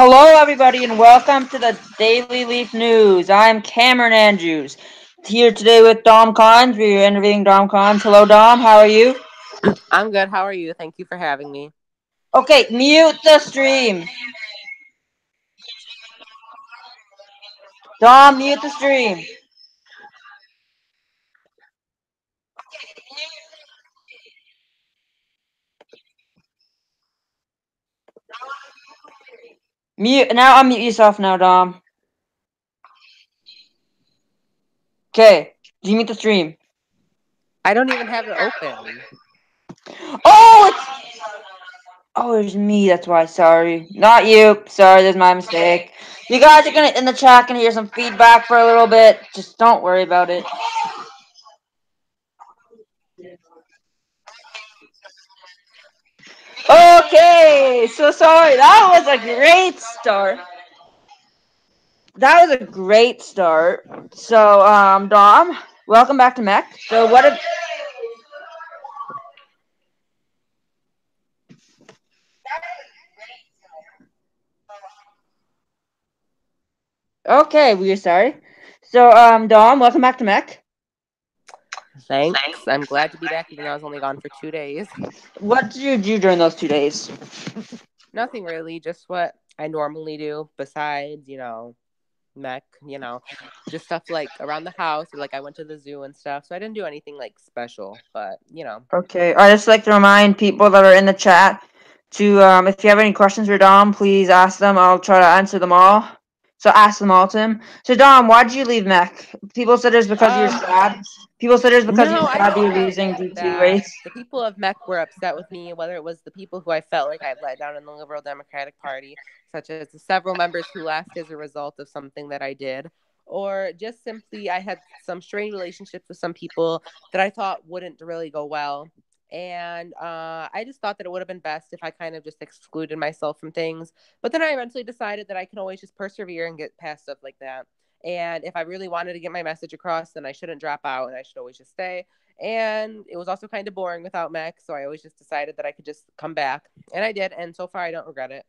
Hello, everybody, and welcome to the Daily Leaf News. I'm Cameron Andrews, here today with Dom Collins. We're interviewing Dom Collins. Hello, Dom. How are you? I'm good. How are you? Thank you for having me. Okay, mute the stream. Dom, mute the stream. Mute. Now unmute yourself now, Dom. Okay, do you mute the stream? I don't even have it open. Oh, it's me. That's why. Sorry, not you. Sorry, that's my mistake. You guys are gonna in the chat gonna hear some feedback for a little bit. Just don't worry about it. Okay, so sorry. That was a great start. That was a great start. So, Dom, welcome back to Mech. So, what if? Okay, we're sorry. So, Dom, welcome back to Mech. Thanks. I'm glad to be back, even though I was only gone for 2 days. What did you do during those 2 days? Nothing really, just what I normally do, besides, mech, just stuff like around the house, or like I went to the zoo and stuff. So I didn't do anything like special, but. Okay, I just like to remind people that are in the chat to, if you have any questions for Dom, please ask them. I'll try to answer them all. So ask them all to him. So Dom, why did you leave Mech? People said it was because you're Um, sad. People said it was because you're no, I sad just you're felt losing D2 that race. the people of Mech were upset with me, whether it was the people who I felt like I let down in the Liberal Democratic Party, such as the several members who left as a result of something that I did, or just simply I had some strained relationships with some people that I thought wouldn't really go well. And I just thought that it would have been best if I kind of just excluded myself from things. But then I eventually decided that I can always just persevere and get past stuff like that. And if I really wanted to get my message across, then I shouldn't drop out and I should always just stay. And it was also kind of boring without Mech, so I always just decided that I could just come back. And I did, and so far I don't regret it.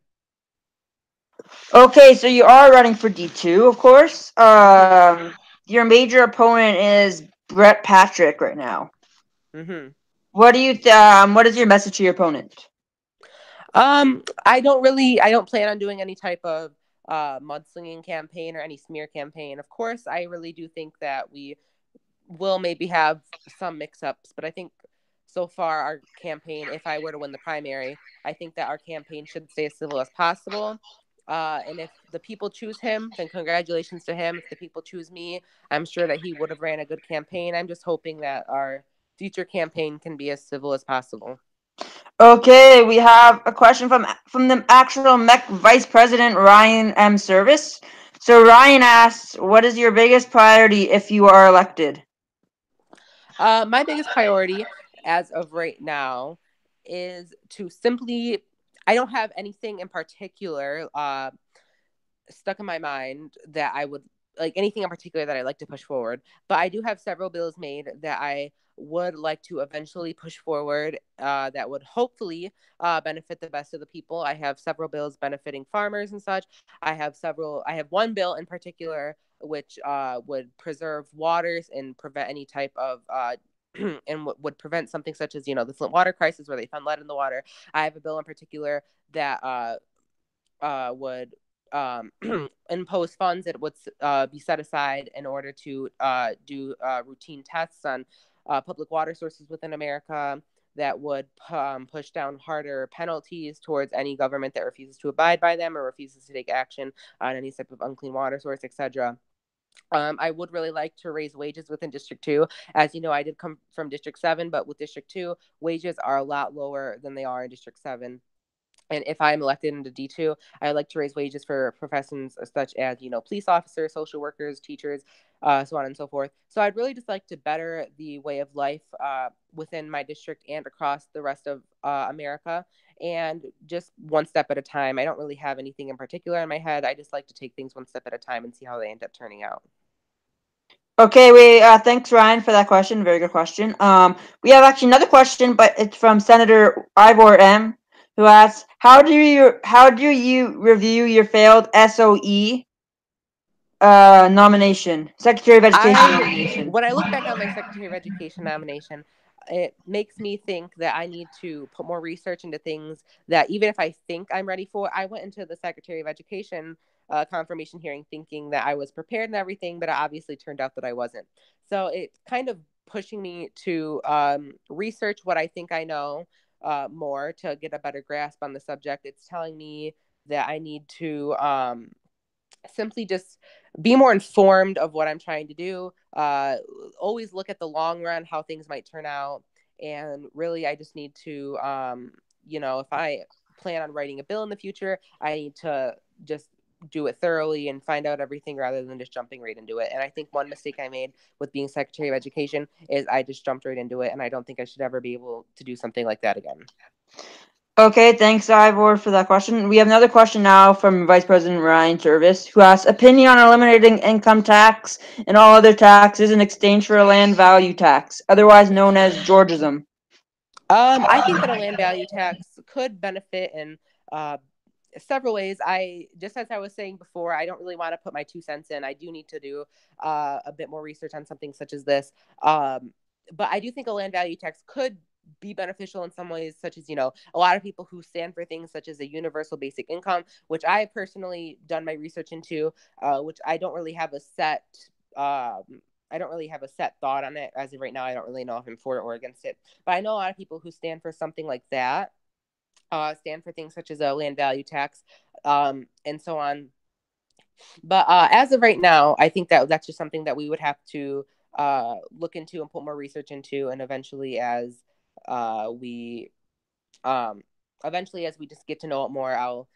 Okay, so you are running for D2, of course. Mm-hmm. Your major opponent is Brett Patrick right now. Mm-hmm. What is your message to your opponent? I don't plan on doing any type of mudslinging campaign or any smear campaign. Of course, I really do think that we will maybe have some mix-ups, but I think so far our campaign, if I were to win the primary, I think that our campaign should stay as civil as possible. And if the people choose him, then congratulations to him. If the people choose me, I'm sure that he would have ran a good campaign. I'm just hoping that our future campaign can be as civil as possible. Okay, we have a question from the actual Mech Vice President Ryan M. Service. So Ryan asks, "What is your biggest priority if you are elected?" My biggest priority as of right now is to simply, I don't have anything in particular stuck in my mind that I would like anything in particular that I like to push forward. But I do have several bills made that I would like to eventually push forward that would hopefully benefit the best of the people. I have several bills benefiting farmers and such. I have one bill in particular which would preserve waters and prevent any type of and would prevent something such as the Flint water crisis where they found lead in the water. I have a bill in particular that would impose funds that would be set aside in order to do routine tests on public water sources within America that would push down harder penalties towards any government that refuses to abide by them or refuses to take action on any type of unclean water source, etc. I would really like to raise wages within District 2. As you know, I did come from District 7, but with District 2, wages are a lot lower than they are in District 7. And if I'm elected into D2, I would like to raise wages for professions such as, police officers, social workers, teachers, so on and so forth. So I'd really just like to better the way of life within my district and across the rest of America. And just one step at a time. I don't really have anything in particular in my head. I just like to take things one step at a time and see how they end up turning out. Okay, thanks Ryan for that question. Very good question. We have actually another question, but it's from Senator Ivor M, who asks, how do you review your failed SOE nomination, Secretary of Education nomination? When I look back on my Secretary of Education nomination, it makes me think that I need to put more research into things that even if I think I'm ready for, I went into the Secretary of Education confirmation hearing thinking that I was prepared and everything, but it obviously turned out that I wasn't. So it's kind of pushing me to research what I think I know more to get a better grasp on the subject. It's telling me that I need to simply just be more informed of what I'm trying to do. Always look at the long run, how things might turn out. And really, I just need to, if I plan on writing a bill in the future, I need to just do it thoroughly and find out everything rather than just jumping right into it. And I think one mistake I made with being Secretary of Education is I just jumped right into it. And I don't think I should ever be able to do something like that again. Okay, thanks, Ivor, for that question. We have another question now from Vice President Ryan Service, who asks, opinion on eliminating income tax and all other taxes in exchange for a land value tax, otherwise known as Georgism. I think that a land value tax could benefit in several ways. Just as I was saying before, I don't really want to put my 2 cents in. I do need to do a bit more research on something such as this. But I do think a land value tax could be beneficial in some ways, such as, a lot of people who stand for things such as a universal basic income, which I have personally done my research into, which I don't really have a set thought on it as of right now. I don't really know if I'm for or against it, but I know a lot of people who stand for something like that, stand for things such as a land value tax, and so on. But as of right now, I think that that's just something that we would have to look into and put more research into, and eventually, as we just get to know it more, I'll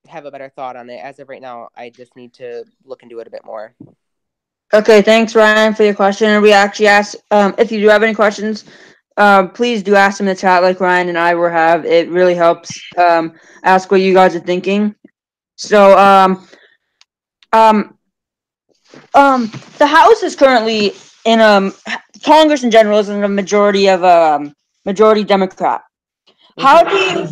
have a better thought on it. As of right now, I just need to look into it a bit more. Okay, thanks, Ryan, for your question. And we actually asked, if you do have any questions, please do ask them in the chat like Ryan and I have. It really helps ask what you guys are thinking. So, the House is currently in Congress in general is in a majority majority Democrat. How do you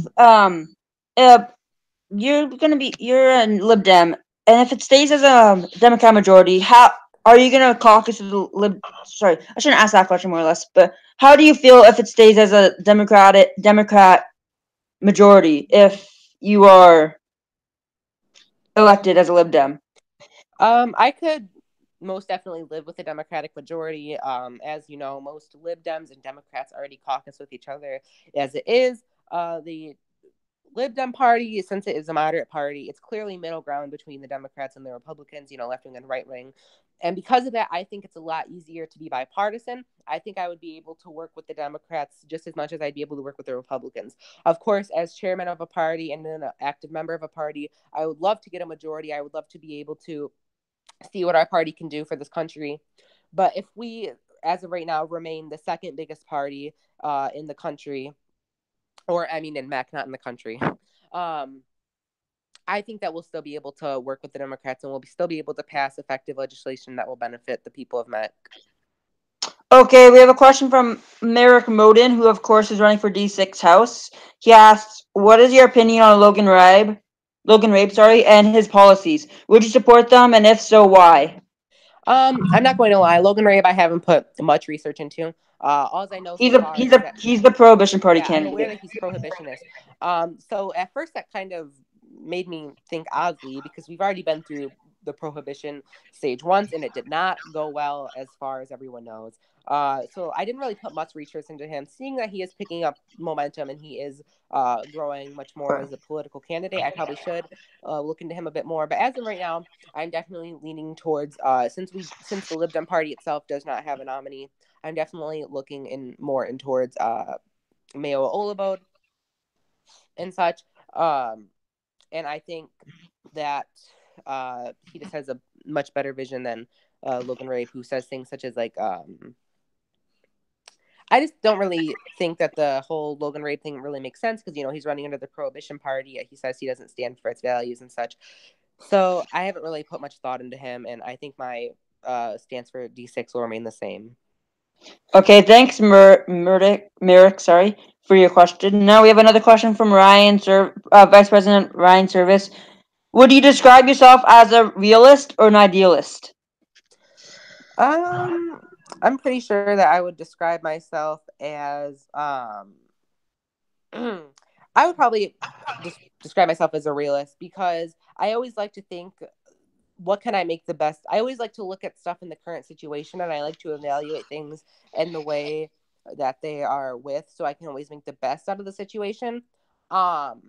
you're a Lib Dem, and if it stays as a Democrat majority, how are you gonna caucus with the Lib? Sorry, I shouldn't ask that question more or less. But how do you feel if it stays as a Democrat majority if you are elected as a Lib Dem? I could most definitely live with a Democratic majority. As you know, most Lib Dems and Democrats already caucus with each other as it is. The Lib Dem party, since it is a moderate party, it's clearly middle ground between the Democrats and the Republicans, left wing and right wing. And because of that, I think it's a lot easier to be bipartisan. I think I would be able to work with the Democrats just as much as I'd be able to work with the Republicans. Of course, as chairman of a party and an active member of a party, I would love to get a majority. I would love to be able to see what our party can do for this country. But if we, as of right now, remain the second biggest party in the country, or I mean in MEC, not in the country, I think that we'll still be able to work with the Democrats and we'll still be able to pass effective legislation that will benefit the people of MEC. Okay, we have a question from Merrick Moden, who of course is running for D6 House. He asks, what is your opinion on Logan Rabe, and his policies? Would you support them, and if so, why? I'm not going to lie, Logan Rabe I haven't put much research into. All I know he's the Prohibition Party candidate. I'm aware that he's prohibitionist. So at first that kind of made me think oddly, because we've already been through the prohibition stage once and it did not go well, as far as everyone knows. So I didn't really put much research into him. Seeing that he is picking up momentum and he is growing much more as a political candidate, I probably should look into him a bit more. But as of right now, I'm definitely leaning towards since the Lib Dem party itself does not have a nominee, I'm definitely looking more towards Mayo Olabode and such. And I think that he just has a much better vision than Logan Rabe, who says things such as like, I just don't really think that the whole Logan Rabe thing really makes sense because, he's running under the Prohibition Party. He says he doesn't stand for its values and such. So I haven't really put much thought into him, and I think my stance for D6 will remain the same. Okay, thanks, Merrick, for your question. Now we have another question from Vice President Ryan Service. Would you describe yourself as a realist or an idealist? I'm pretty sure that I would describe myself as I would probably describe myself as a realist because I always like to think, what can I make the best? I always like to look at stuff in the current situation, and I like to evaluate things in the way that they are with, so I can always make the best out of the situation. And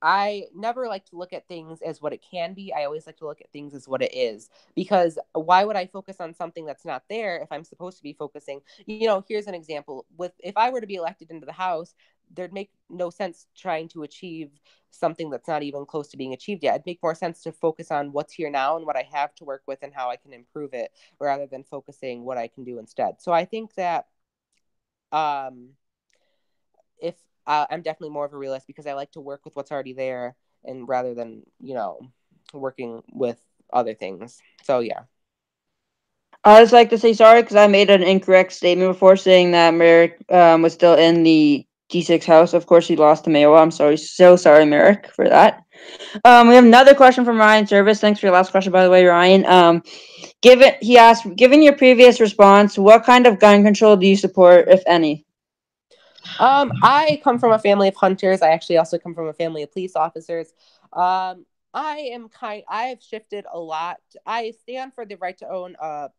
I never like to look at things as what it can be. I always like to look at things as what it is. Because why would I focus on something that's not there if I'm supposed to be focusing? Here's an example. If I were to be elected into the House, there'd make no sense trying to achieve something that's not even close to being achieved yet. It'd make more sense to focus on what's here now and what I have to work with and how I can improve it, rather than focusing what I can do instead. So I think that if I'm definitely more of a realist because I like to work with what's already there, and rather than working with other things. So yeah. I just like to say sorry because I made an incorrect statement before saying that Merrick was still in the G6 House. Of course, he lost to Mayowa. I'm sorry, so sorry, Merrick, for that. We have another question from Ryan Service. Thanks for your last question, by the way, Ryan. He asked, given your previous response, what kind of gun control do you support, if any? I come from a family of hunters. I actually also come from a family of police officers. I've shifted a lot. I stand for the right to own a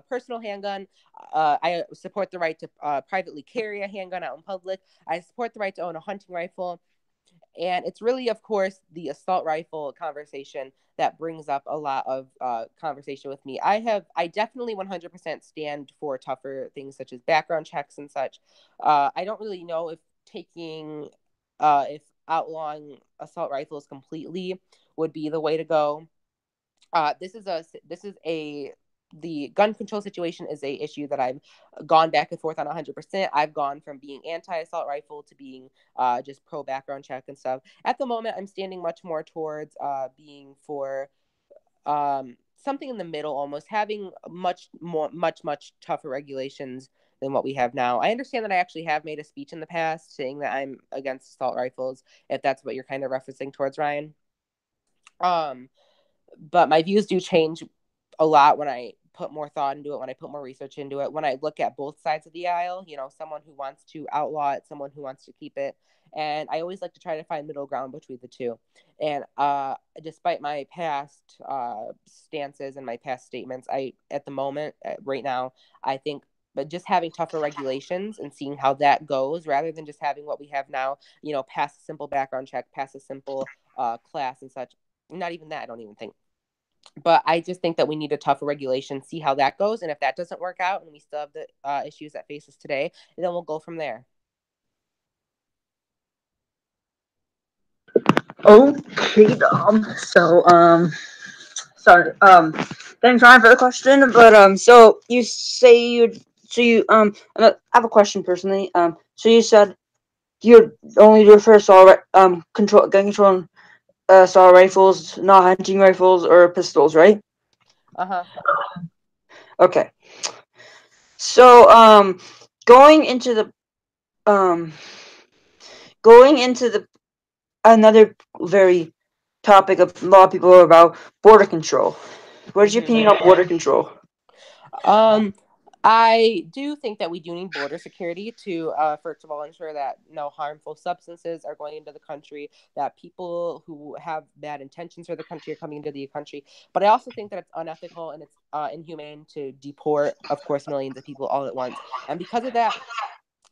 personal handgun. I support the right to privately carry a handgun out in public. I support the right to own a hunting rifle. And it's really, of course, the assault rifle conversation that brings up a lot of conversation with me. I definitely 100% stand for tougher things such as background checks and such. I don't really know if outlawing assault rifles completely would be the way to go. The gun control situation is a issue that I've gone back and forth on 100%. I've gone from being anti-assault rifle to being just pro background check and stuff. At the moment, I'm standing much more towards being for something in the middle, almost having much tougher regulations than what we have now. I understand that I actually have made a speech in the past saying that I'm against assault rifles, if that's what you're kind of referencing towards, Ryan. But my views do change a lot when I put more thought into it, when I put more research into it, when I look at both sides of the aisle, someone who wants to outlaw it, someone who wants to keep it. And I always like to try to find middle ground between the two. And despite my past stances and my past statements, at the moment, right now, I think but just having tougher regulations and seeing how that goes, rather than just having what we have now, pass a simple background check, pass a simple class and such. Not even that, I don't even think. But I just think that we need a tougher regulation, see how that goes. And if that doesn't work out and we still have the issues that face us today, then we'll go from there. Okay, Dom. So, sorry. Thanks, Ryan, for the question. But, so you say I have a question personally. So you said you only refer gun control assault rifles, not hunting rifles or pistols, right? Okay. So, going into the another very topic of a lot of people are about border control. What is your opinion on border control? I do think that we do need border security to, first of all, ensure that no harmful substances are going into the country, that people who have bad intentions for the country are coming into the country. But I also think that it's unethical and it's inhumane to deport, of course, millions of people all at once. And because of that,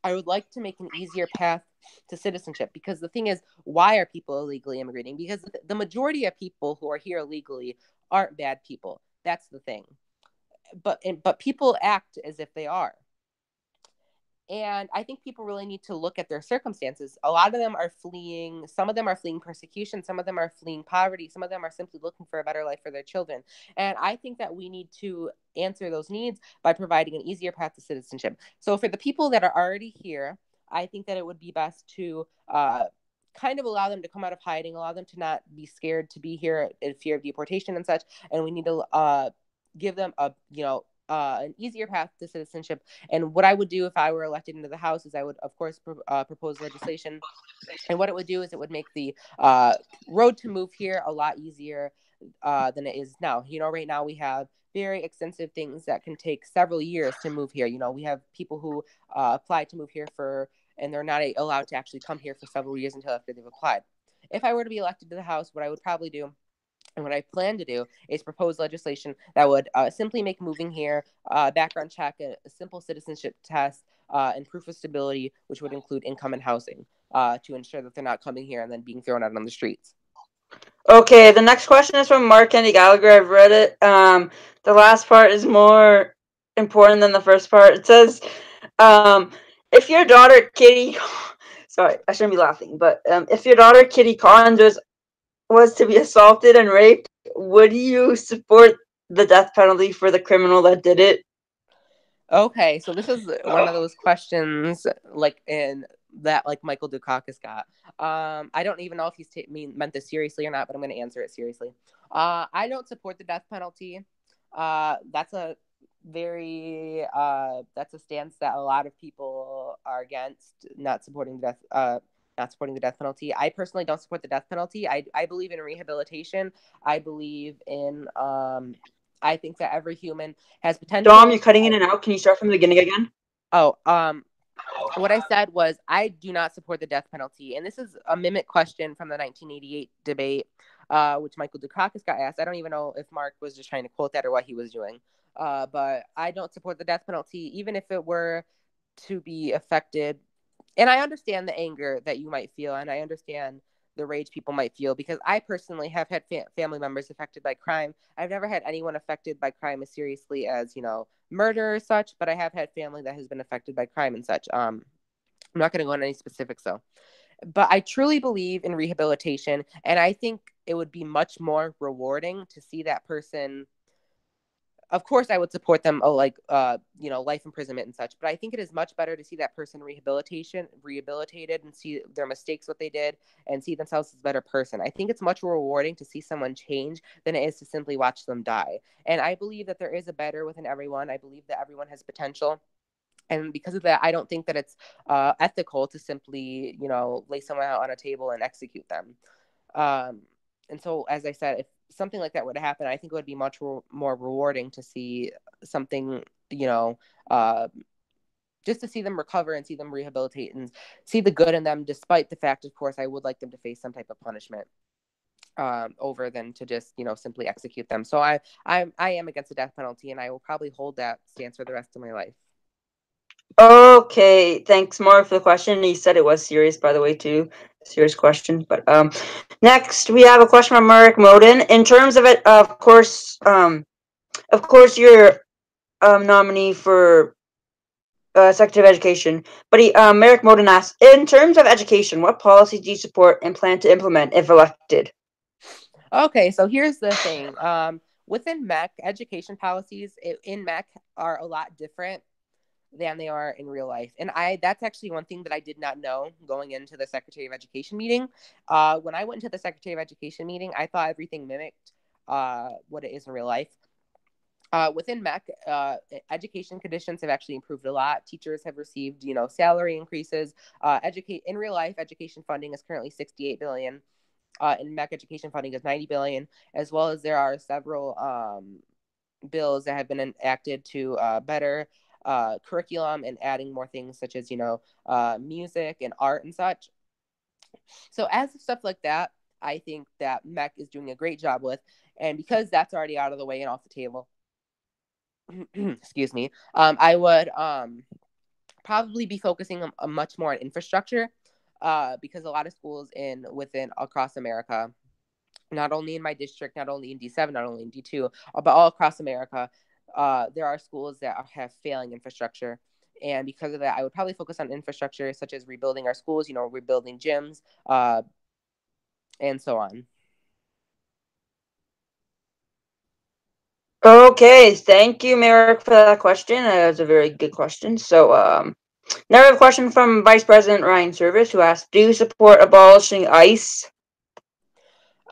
I would like to make an easier path to citizenship, because the thing is, why are people illegally immigrating? Because the majority of people who are here illegally aren't bad people. That's the thing. But people act as if they are. And I think people really need to look at their circumstances. A lot of them are fleeing. Some of them are fleeing persecution. Some of them are fleeing poverty. Some of them are simply looking for a better life for their children. And I think that we need to answer those needs by providing an easier path to citizenship. So for the people that are already here, I think that it would be best to kind of allow them to come out of hiding, allow them to not be scared to be here in fear of deportation and such. And we need to give them an easier path to citizenship. And what I would do if I were elected into the House is I would, of course, propose legislation. And what it would do is it would make the road to move here a lot easier than it is now. Right now we have very extensive things that can take several years to move here. We have people who apply to move here and they're not allowed to actually come here for several years until after they've applied. If I were to be elected to the House, what I would probably do and what I plan to do is propose legislation that would simply make moving here background check, a simple citizenship test, and proof of stability, which would include income and housing to ensure that they're not coming here and then being thrown out on the streets. Okay, the next question is from Mark Kennedy Gallagher. I've read it. The last part is more important than the first part. It says, if your daughter Kitty, sorry, I shouldn't be laughing, but if your daughter Kitty Collins was to be assaulted and raped, would you support the death penalty for the criminal that did it? Okay, so this is one of those questions like Michael Dukakis got. I don't even know if he's meant this seriously or not, but I'm going to answer it seriously. I don't support the death penalty. That's a stance that a lot of people are against, not supporting the death penalty. I personally don't support the death penalty. I believe in rehabilitation. I believe in I think that every human has potential. Dom, you're cutting in and out. Can you start from the beginning again? Oh, what I said was I do not support the death penalty. And this is a mimic question from the 1988 debate, which Michael Dukakis got asked. I don't even know if Mark was just trying to quote that or what he was doing. But I don't support the death penalty, even if it were to be affected. And I understand the anger that you might feel, and I understand the rage people might feel, because I personally have had family members affected by crime. I've never had anyone affected by crime as seriously as, murder or such, but I have had family that has been affected by crime and such. I'm not going to go into any specifics though. But I truly believe in rehabilitation, and I think it would be much more rewarding to see that person. Of course, I would support them, life imprisonment and such. But I think it is much better to see that person rehabilitated and see their mistakes, what they did, and see themselves as a better person. I think it's much more rewarding to see someone change than it is to simply watch them die. And I believe that there is a better within everyone. I believe that everyone has potential. And because of that, I don't think that it's ethical to simply, lay someone out on a table and execute them. And so, as I said, if something like that were to happen, I think it would be much more rewarding to see something, just to see them recover and see them rehabilitate and see the good in them, despite the fact, of course, I would like them to face some type of punishment over than to just, simply execute them. So I am against the death penalty, and I will probably hold that stance for the rest of my life. Okay, thanks, Mark, for the question. He said it was serious, by the way, too. Serious question. But next, we have a question from Merrick Moden. In terms of it, of course, you're nominee for Secretary of Education. But Merrick Moden asks, in terms of education, what policies do you support and plan to implement if elected? Okay, so here's the thing. Within MEC, education policies in MEC are a lot different than they are in real life. And that's actually one thing that I did not know going into the Secretary of Education meeting. When I went into the Secretary of Education meeting, I thought everything mimicked what it is in real life. Within MEC, education conditions have actually improved a lot. Teachers have received, salary increases. In real life, education funding is currently $68 billion. In MEC, education funding is $90 billion, as well as there are several bills that have been enacted to better curriculum and adding more things such as, music and art and such. So as stuff like that, I think that MEC is doing a great job with. And because that's already out of the way and off the table, excuse me, I would probably be focusing much more on infrastructure because a lot of schools within across America, not only in my district, not only in D7, not only in D2, but all across America, there are schools that have failing infrastructure. And because of that, I would probably focus on infrastructure such as rebuilding our schools, rebuilding gyms, and so on. Okay, thank you, Merrick, for that question. That was a very good question. So, now we have a question from Vice President Ryan Service, who asked, do you support abolishing ICE?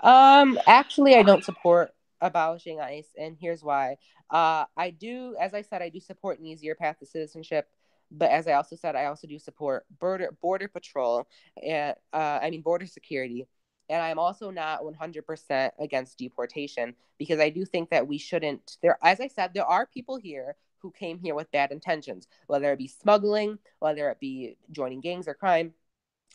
Actually, I don't support abolishing ICE, and here's why. I do, as I said, I do support an easier path to citizenship, but as I also said, I also do support border patrol and border security. And I'm also not 100% against deportation because I do think that we shouldn't. There, as I said, there are people here who came here with bad intentions, whether it be smuggling, whether it be joining gangs or crime.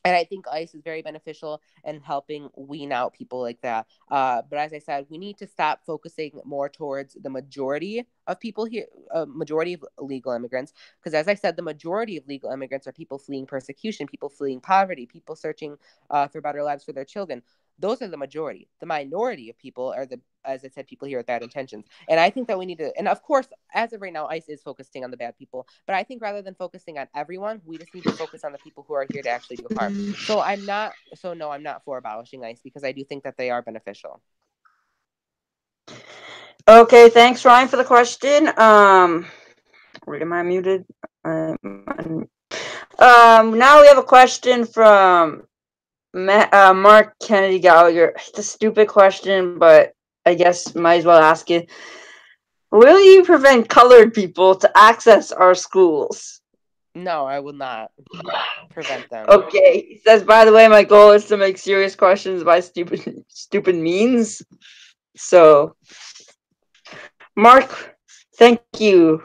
And I think ICE is very beneficial in helping wean out people like that. But as I said, we need to stop focusing more towards the majority of people here, majority of illegal immigrants. Because as I said, the majority of legal immigrants are people fleeing persecution, people fleeing poverty, people searching for better lives for their children. Those are the majority. The minority of people are as I said, people here with bad intentions. And I think that we need to, and of course, as of right now, ICE is focusing on the bad people. But I think rather than focusing on everyone, we just need to focus on the people who are here to actually do harm. So no, I'm not for abolishing ICE because I do think that they are beneficial. Okay, thanks, Ryan, for the question. Wait, am I muted? Now we have a question from Mark Kennedy Gallagher. It's a stupid question, but I guess might as well ask it. Will you prevent colored people to access our schools? No, I will not prevent them. Okay, he says, by the way, my goal is to make serious questions by stupid means. So, Mark, thank you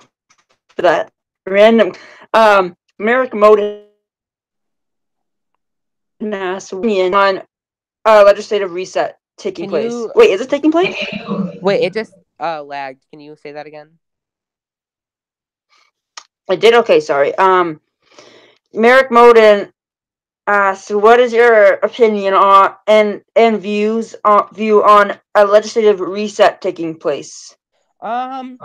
for that random. Merrick Moden on legislative reset taking place. Wait, is it taking place? Wait, it just lagged. Can you say that again? I did. Okay, sorry. Merrick Moden so what is your opinion on and view on a legislative reset taking place? I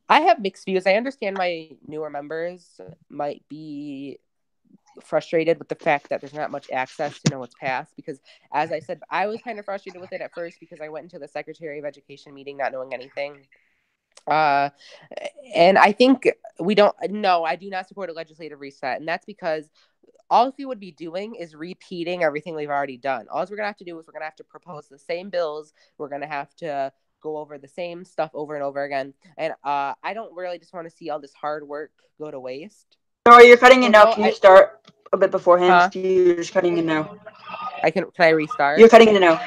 have mixed views. I understand my newer members might be frustrated with the fact that there's not much access to know what's passed because, as I said, I was kind of frustrated with it at first because I went into the Secretary of Education meeting not knowing anything. And I think I do not support a legislative reset. And that's because all we would be doing is repeating everything we've already done. All we're going to have to do is we're going to have to propose the same bills. We're going to have to go over the same stuff over and over again. And I don't really just want to see all this hard work go to waste. No, you're cutting it now. Can you start a bit beforehand? Huh? You're just cutting it now. Can I restart? You're cutting it now.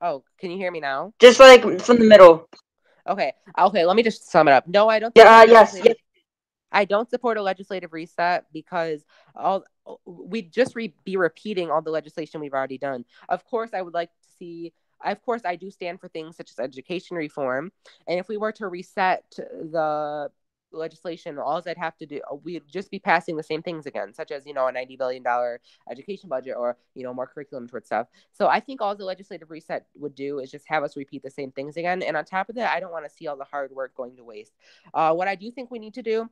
Oh, can you hear me now? Just like from the middle. Okay. Let me just sum it up. No, I don't. Yes. I don't support a legislative reset because we'd just be repeating all the legislation we've already done. Of course, I would like to see. Of course, I do stand for things such as education reform, and if we were to reset the legislation, all I'd have to do, we'd just be passing the same things again, such as, a $90 billion education budget or, more curriculum towards stuff. So I think all the legislative reset would do is just have us repeat the same things again. And on top of that, I don't want to see all the hard work going to waste. What I do think we need to do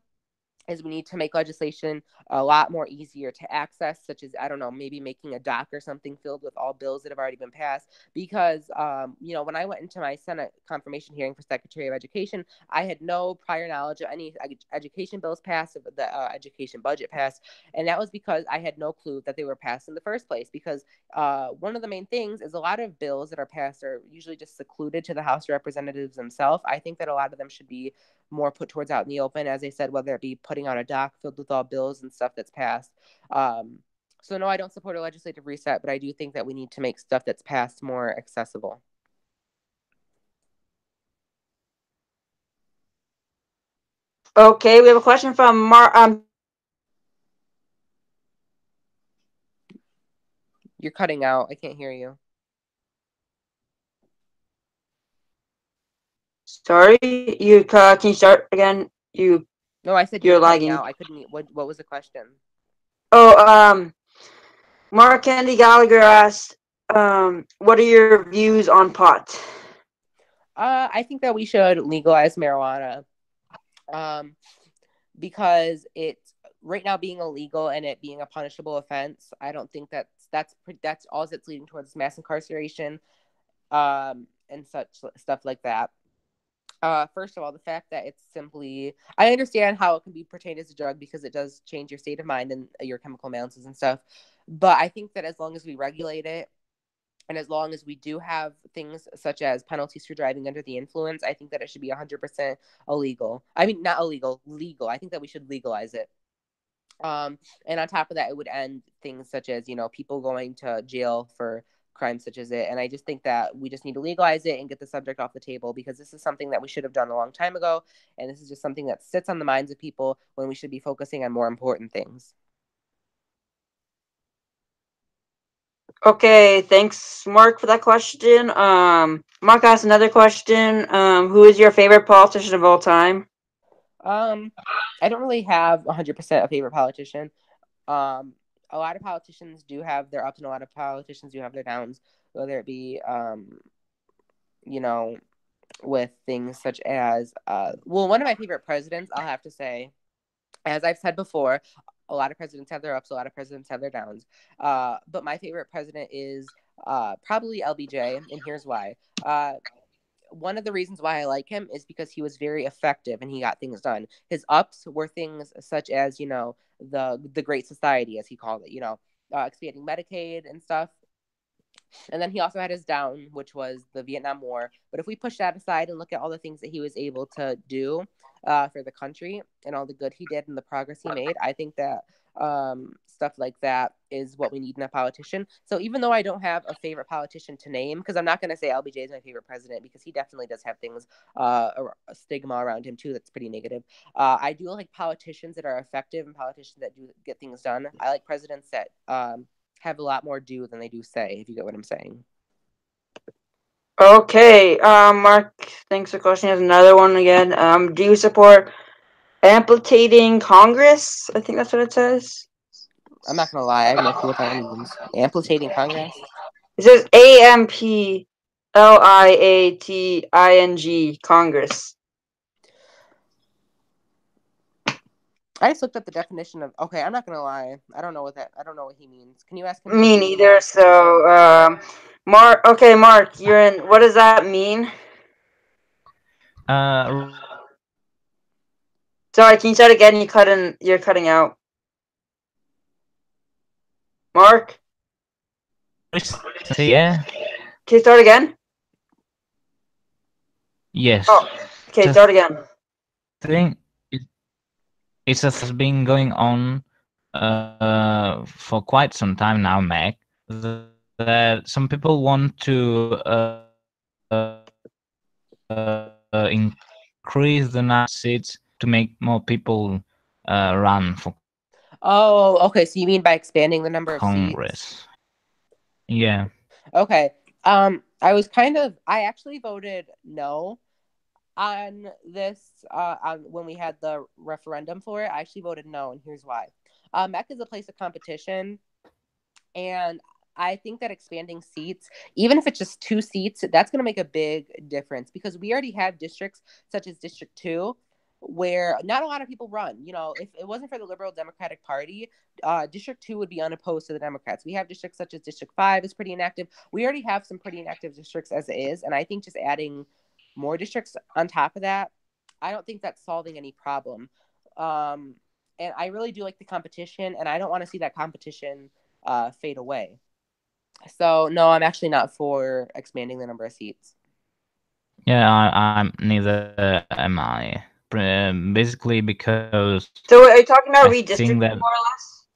is we need to make legislation a lot more easier to access, such as, I don't know, maybe making a doc or something filled with all bills that have already been passed. Because, when I went into my Senate confirmation hearing for Secretary of Education, I had no prior knowledge of any education bills passed, of the education budget passed. And that was because I had no clue that they were passed in the first place. Because one of the main things is a lot of bills that are passed are usually just secluded to the House of Representatives themselves. I think that a lot of them should be more put towards out in the open, as I said, whether it be putting out a doc filled with all bills and stuff that's passed. So no, I don't support a legislative reset, but I do think that we need to make stuff that's passed more accessible. Okay, we have a question from You're cutting out. I can't hear you. Sorry, you can you start again? No, I said you're lagging out. I couldn't. What was the question? Oh, Mark Kennedy Gallagher asked, what are your views on pot? I think that we should legalize marijuana, because it's right now being illegal and it being a punishable offense. I don't think that's all it's leading towards mass incarceration, and such stuff like that. First of all, the fact that it's simply, I understand how it can be portrayed as a drug because it does change your state of mind and your chemical balances and stuff. But I think that as long as we regulate it And as long as we do have things such as penalties for driving under the influence, I think that it should be 100% illegal. I mean, not illegal, legal. I think that we should legalize it. And on top of that, it would end things such as, people going to jail for crimes such as it. And I just think that we just need to legalize it and get the subject off the table, because this is something that we should have done a long time ago. And this is just something that sits on the minds of people when we should be focusing on more important things. Okay, thanks, Mark, for that question. Mark asked another question. Who is your favorite politician of all time? I don't really have 100% a favorite politician. A lot of politicians do have their ups, and a lot of politicians do have their downs, whether it be, with things such as, one of my favorite presidents, I'll have to say, as I've said before, a lot of presidents have their ups, a lot of presidents have their downs. But my favorite president is probably LBJ, and here's why. One of the reasons why I like him is because he was very effective and he got things done. His ups were things such as, the Great Society, as he called it, expanding Medicaid and stuff. And then he also had his down, which was the Vietnam War. But if we push that aside and look at all the things that he was able to do for the country and all the good he did and the progress he made, I think that stuff like that is what we need in a politician. So even though I don't have a favorite politician to name, because I'm not going to say LBJ is my favorite president, because he definitely does have things, a stigma around him too that's pretty negative. I do like politicians that are effective and politicians that do get things done. I like presidents that have a lot more do than they do say, if you get what I'm saying. Okay, Mark, thanks for the question. Here's another one again. Do you support amputating Congress? I think that's what it says. I'm not gonna lie, I have no clue what that means. Amputating Congress? It says AMPLIATING, Congress. I just looked up the definition of. Okay, I'm not gonna lie. I don't know what he means. Can you ask him? Me neither. So, Mark. Okay, Mark, you're in. What does that mean? Sorry, can you start again? You're cutting out. Mark. Yeah. Can you start again? Yes. Oh, okay, start again. Thing it has been going on for quite some time now, Mac, that some people want to increase the number of seats to make more people run for Oh, okay. So you mean by expanding the number of Congress? seats? Yeah. Okay. I actually voted no on this when we had the referendum for it. I actually voted no, and here's why. MEC is a place of competition, and I think that expanding seats, even if it's just 2 seats, that's going to make a big difference, because we already have districts such as District 2 where not a lot of people run. If it wasn't for the Liberal Democratic Party, District 2 would be unopposed to the Democrats. We have districts such as District 5 is pretty inactive. We already have some pretty inactive districts as it is, and I think just adding more districts on top of that, I don't think that's solving any problem. And I really do like the competition, and I don't want to see that competition fade away. So no, I'm actually not for expanding the number of seats. Yeah, I'm neither am I. Basically because. So are you talking about redistricting more or less?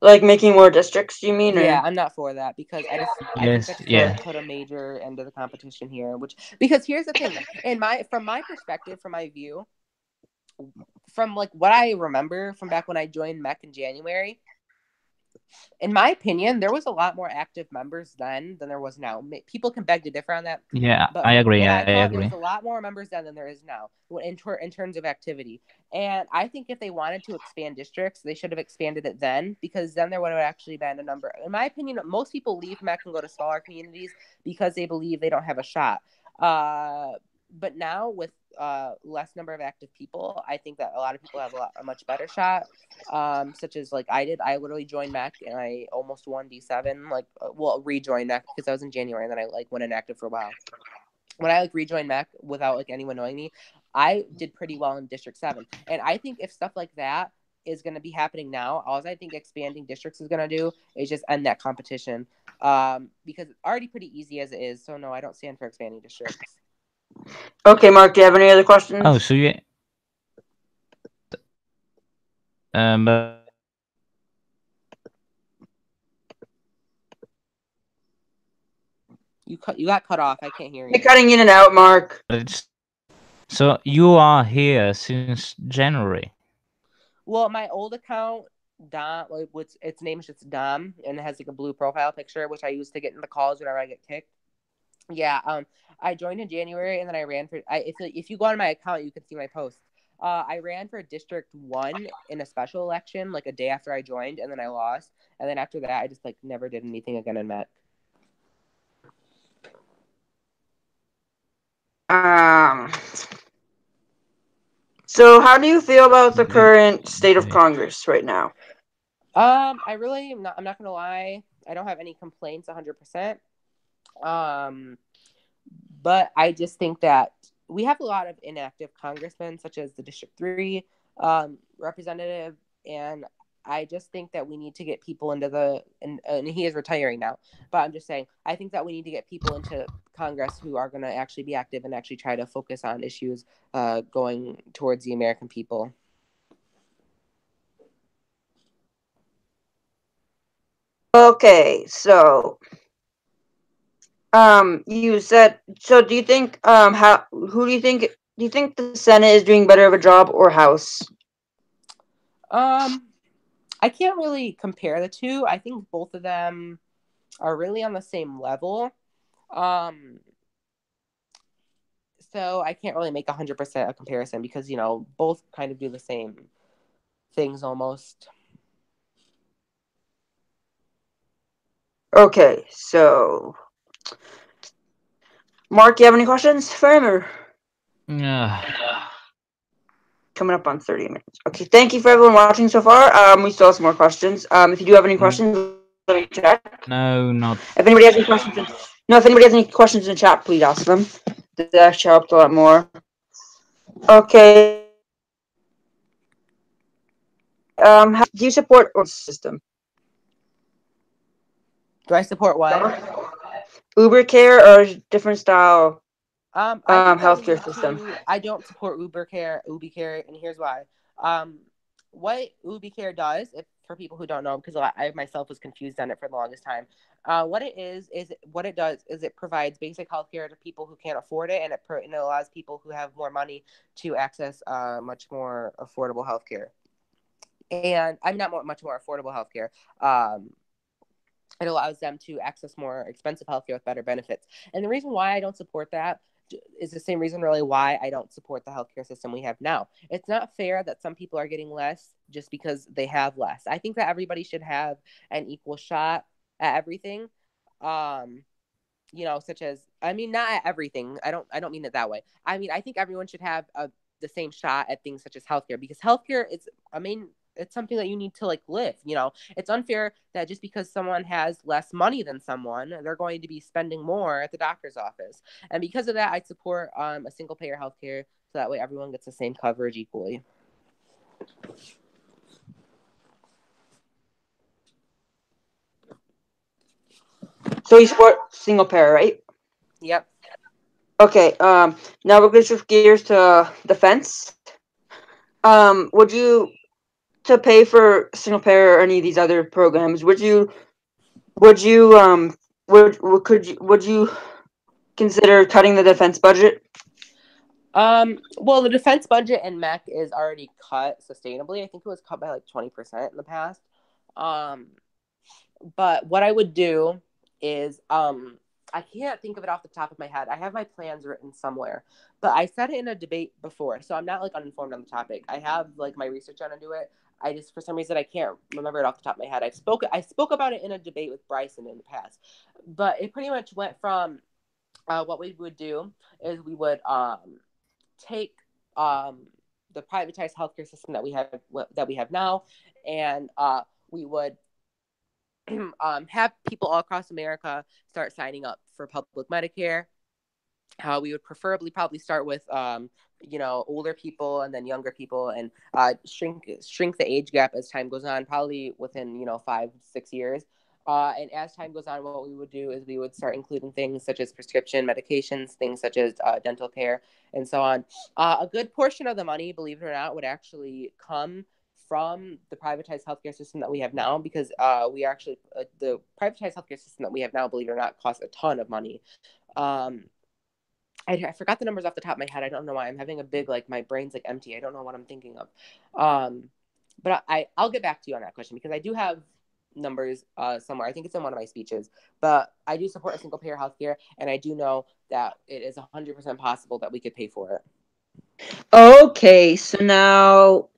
Like making more districts, you mean? Yeah, or? I'm not for that, because I think that's going to put a major end to the competition here. Because here's the thing, from my perspective, from my view, from like what I remember from back when I joined MEC in January, in my opinion, there was a lot more active members then than there was now. People can beg to differ on that. Yeah, but I agree. I agree. There was a lot more members then than there is now in terms of activity. And I think if they wanted to expand districts, they should have expanded it then, because then there would have actually been a number. In my opinion, most people leave MEC and go to smaller communities because they believe they don't have a shot. But now with less number of active people, I think that a lot of people have a much better shot. Such as like I did. I literally joined MEC and I almost won D7. Rejoined MEC because I was in January, and then I went inactive for a while. When I rejoined MEC without anyone knowing me, I did pretty well in District 7. And I think if stuff like that, is going to be happening now. All I think expanding districts is going to do is just end that competition, because it's already pretty easy as it is. So no, I don't stand for expanding districts. Okay, Mark, do you have any other questions? Oh, so you. But You got cut off. I can't hear you. You're cutting in and out, Mark. So you are here since January. Well, my old account, Dom, its name is just Dom, and it has like a blue profile picture, which I use to get into calls whenever I get kicked. Yeah, I joined in January, and then I ran for. If you go on my account, you can see my posts. I ran for District 1 in a special election, like a day after I joined, and then I lost. And then after that, I just like never did anything again in Met. So how do you feel about the current state of Congress right now? I really am not. I'm not gonna lie. I don't have any complaints 100%. But I just think that we have a lot of inactive congressmen, such as the District 3 representative, and I just think that we need to get people into and he is retiring now, but I'm just saying, I think that we need to get people into Congress who are going to actually be active and actually try to focus on issues going towards the American people. Okay, so you said, so do you think who do you think the Senate is doing better of a job, or House? I can't really compare the two. I think both of them are really on the same level. So I can't really make 100% a comparison because, both kind of do the same things almost. Okay, so Mark, you have any questions for him, or? Coming up on 30 minutes. Okay, thank you for everyone watching so far. We still have some more questions. If you do have any questions, let me check. No, not. If anybody has any questions, if anybody has any questions in the chat, please ask them. That actually helped a lot more. Okay. Do you support the system? Do I support what? Uber Care or different style healthcare system. system? I don't support Uber Care, and here's why. What Uber Care does, for people who don't know, because I myself was confused on it for the longest time. What it does is it provides basic healthcare to people who can't afford it, and it allows people who have more money to access much more affordable healthcare. And I'm not much more affordable healthcare. It allows them to access more expensive healthcare with better benefits. And the reason why I don't support that is the same reason really why I don't support the healthcare system we have now. It's not fair that some people are getting less just because they have less. I think that everybody should have an equal shot at everything. Such as, not at everything. I don't mean it that way. I think everyone should have the same shot at things such as healthcare, because healthcare is, it's something that you need to live. It's unfair that just because someone has less money than someone, they're going to be spending more at the doctor's office. And because of that, I support a single payer healthcare, so that way everyone gets the same coverage equally. So you support single payer, right? Yep. Okay. Now we're going to shift gears to defense. Would you, to pay for single payer or any of these other programs, would you consider cutting the defense budget? Well, the defense budget in MEC is already cut sustainably. I think it was cut by 20% in the past. But what I would do is, I can't think of it off the top of my head. I have my plans written somewhere, but I said it in a debate before, so I'm not uninformed on the topic. I have my research on into it. I just, for some reason, I can't remember it off the top of my head. I spoke about it in a debate with Bryson in the past, but it pretty much went from what we would do is we would take the privatized healthcare system that we have now, and we would have people all across America start signing up for public Medicare. We would preferably probably start with older people and then younger people, and shrink the age gap as time goes on, probably within 5 to 6 years. And as time goes on, what we would do is we would start including things such as prescription medications, things such as dental care, and so on. A good portion of the money, believe it or not, would actually come from the privatized healthcare system that we have now, because the privatized healthcare system that we have now, believe it or not, costs a ton of money. I forgot the numbers off the top of my head. I don't know why. I'm having a big, my brain's empty. I don't know what I'm thinking of. But I'll get back to you on that question, because I do have numbers somewhere. I think it's in one of my speeches. But I do support a single payer healthcare, and I do know that it is 100% possible that we could pay for it. Okay, so now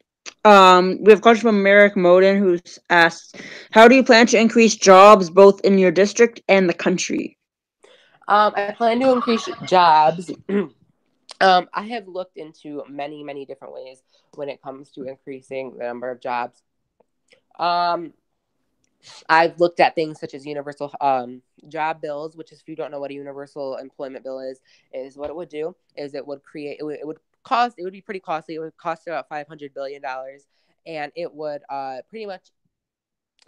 we have a question from Merrick Moden, who's asked, how do you plan to increase jobs both in your district and the country? I plan to increase jobs. I have looked into many, many different ways when it comes to increasing the number of jobs. I've looked at things such as universal job bills, which is, if you don't know what a universal employment bill is what it would do is it would be pretty costly. It would cost about $500 billion, and it would pretty much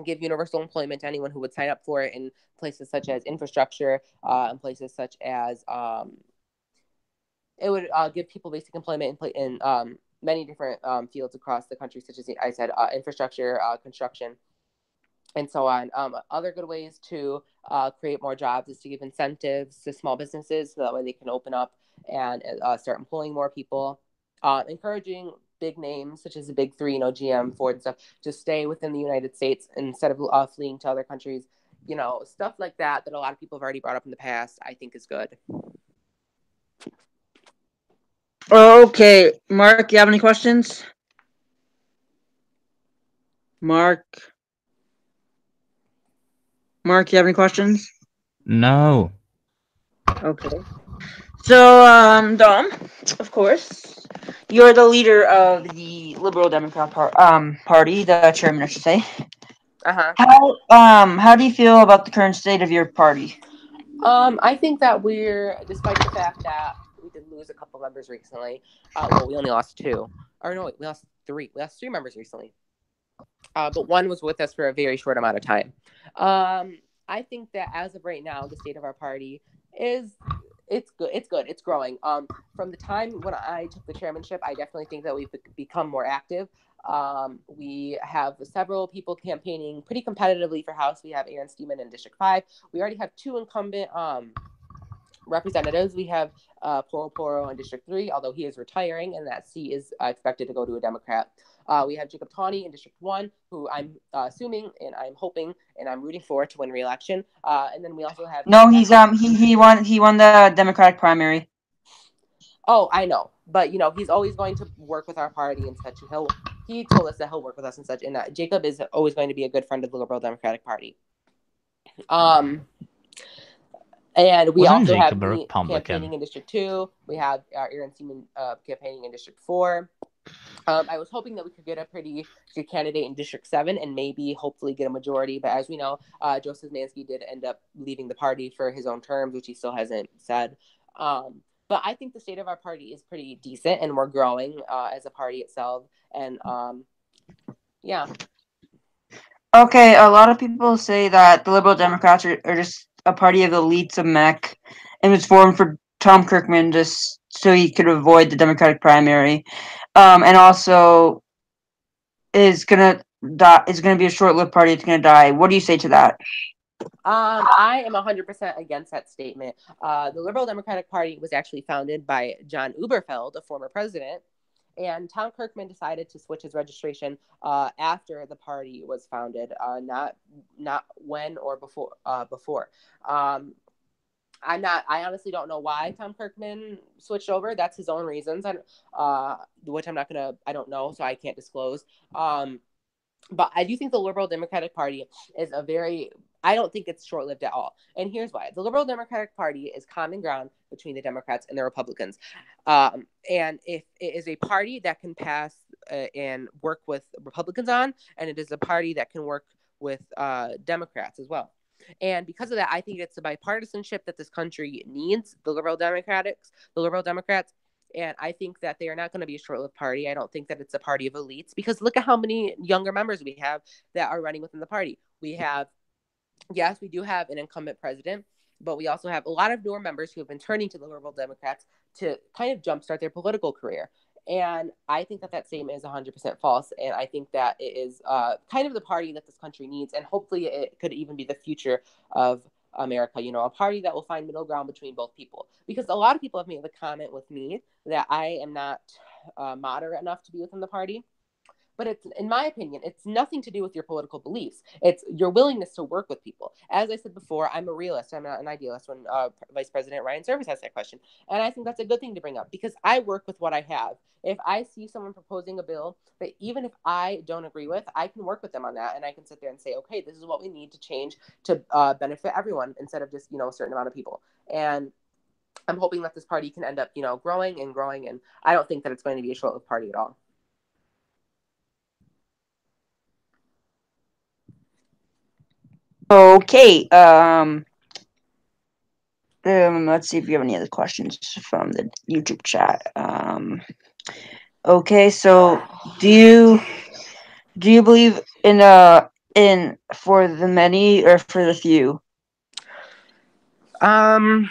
give universal employment to anyone who would sign up for it in places such as infrastructure, and places such as it would give people basic employment in many different fields across the country, such as I said, infrastructure, construction, and so on. Other good ways to create more jobs is to give incentives to small businesses, so that way they can open up and start employing more people. Encouraging big names such as the big three, GM, Ford, and stuff, to stay within the United States instead of fleeing to other countries. Stuff like that a lot of people have already brought up in the past, I think is good. Okay, Mark, you have any questions? Mark, you have any questions? No. Okay. So, Dom, of course, you're the leader of the Liberal Democrat Party, the chairman, I should say. How do you feel about the current state of your party? I think that despite the fact that we did lose a couple members recently, we only lost 2. Or no, wait, we lost 3. We lost 3 members recently. But one was with us for a very short amount of time. I think that as of right now, the state of our party it's good. It's growing. From the time when I took the chairmanship, I definitely think that we've become more active. We have several people campaigning pretty competitively for House. We have Aaron Steeman in District 5. We already have 2 incumbent representatives. We have Poro in District 3, although he is retiring, and that seat is expected to go to a Democrat. We have Jacob Tawney in District 1, who I'm assuming and I'm hoping and I'm rooting for to win re-election. And then we also have... No, he won the Democratic primary. Oh, I know. But, he's always going to work with our party and such. He told us that he'll work with us and such. And Jacob is always going to be a good friend of the Liberal Democratic Party. And we also have me campaigning in District 2. We have Aaron Seaman campaigning in District 4. I was hoping that we could get a pretty good candidate in District 7 and maybe hopefully get a majority. But as we know, Joseph Mansky did end up leaving the party for his own terms, which he still hasn't said. But I think the state of our party is pretty decent, and we're growing as a party itself. And yeah. Okay, a lot of people say that the Liberal Democrats are just a party of elites of MEC, and was formed for Tom Kirkman just so he could avoid the Democratic primary, and also is gonna die. Is gonna be a short-lived party. It's gonna die. What do you say to that? I am 100% against that statement. The Liberal Democratic Party was actually founded by John Oberfeld, a former president, and Tom Kirkman decided to switch his registration after the party was founded, not when or before. I honestly don't know why Tom Kirkman switched over. That's his own reasons, which I don't know, so I can't disclose. But I do think the Liberal Democratic Party is I don't think it's short-lived at all. And here's why. The Liberal Democratic Party is common ground between the Democrats and the Republicans. And if it is a party that can pass and work with Republicans on, and it is a party that can work with Democrats as well. And because of that, I think it's the bipartisanship that this country needs. The Liberal Democrats, And I think that they are not going to be a short-lived party. I don't think that it's a party of elites, because look at how many younger members we have that are running within the party. We have, yes, we do have an incumbent president, but we also have a lot of newer members who have been turning to the Liberal Democrats to kind of jumpstart their political career. And I think that same is 100% false. And I think that it is kind of the party that this country needs. And hopefully it could even be the future of America, a party that will find middle ground between both people. Because a lot of people have made the comment with me that I am not moderate enough to be within the party. But it's, in my opinion, it's nothing to do with your political beliefs. It's your willingness to work with people. As I said before, I'm a realist. I'm not an idealist when Vice President Ryan Service has that question. And I think that's a good thing to bring up, because I work with what I have. If I see someone proposing a bill that even if I don't agree with, I can work with them on that. And I can sit there and say, okay, this is what we need to change to benefit everyone instead of just, a certain amount of people. And I'm hoping that this party can end up, growing and growing. And I don't think that it's going to be a short-lived party at all. Okay. Let's see if you have any other questions from the YouTube chat. Okay, so do you believe in for the many or for the few? I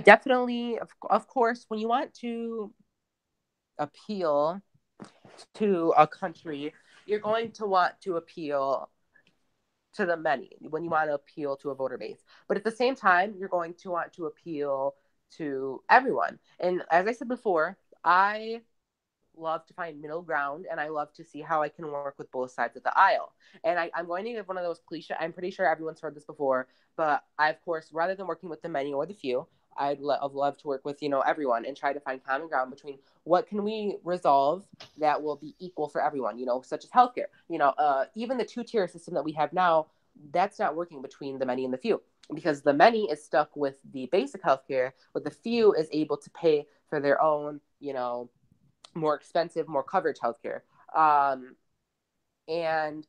definitely, of course, when you want to appeal to a country, you're going to want to appeal to the many when you want to appeal to a voter base. But at the same time, you're going to want to appeal to everyone. And as I said before, I love to find middle ground, and I love to see how I can work with both sides of the aisle. And I'm going to give one of those cliche, I'm pretty sure everyone's heard this before, but I, of course, rather than working with the many or the few, I'd love to work with, everyone and try to find common ground between what can we resolve that will be equal for everyone, such as healthcare. Even the two-tier system that we have now, that's not working between the many and the few, because the many is stuck with the basic healthcare, but the few is able to pay for their own, more expensive, more coverage healthcare. And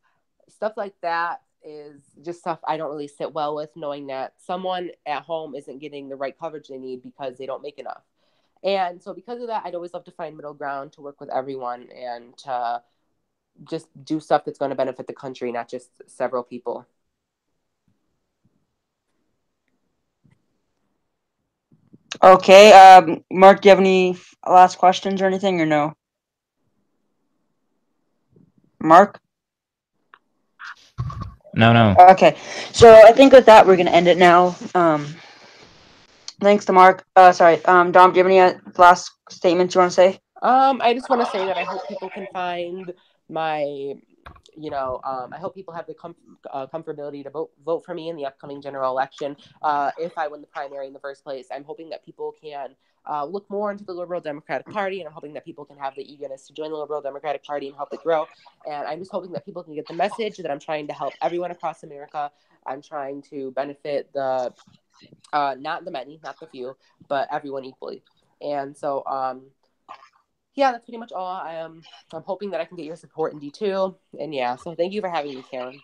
stuff like that is just stuff I don't really sit well with, knowing that someone at home isn't getting the right coverage they need because they don't make enough. And so because of that, I'd always love to find middle ground, to work with everyone, and to just do stuff that's going to benefit the country, not just several people. Okay, Mark, do you have any last questions or anything, or no? Mark? No. Okay, so I think with that, we're going to end it now. Thanks to Mark. Dom, do you have any last statements you want to say? I just want to say that I hope people can find my, I hope people have the comfortability to vote for me in the upcoming general election. If I win the primary in the first place, I'm hoping that people can look more into the Liberal Democratic Party, and I'm hoping that people can have the eagerness to join the Liberal Democratic Party and help it grow. And I'm just hoping that people can get the message that I'm trying to help everyone across America. I'm trying to benefit the, not the many, not the few, but everyone equally. And so, yeah, that's pretty much all. I'm hoping that I can get your support in D2. And yeah, so thank you for having me, Karen.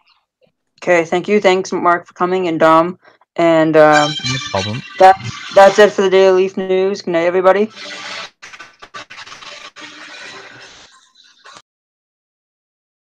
Okay, thank you. Thanks, Mark, for coming, and Dom. And No problem. that's it for the Daily Leaf News. Good night, everybody.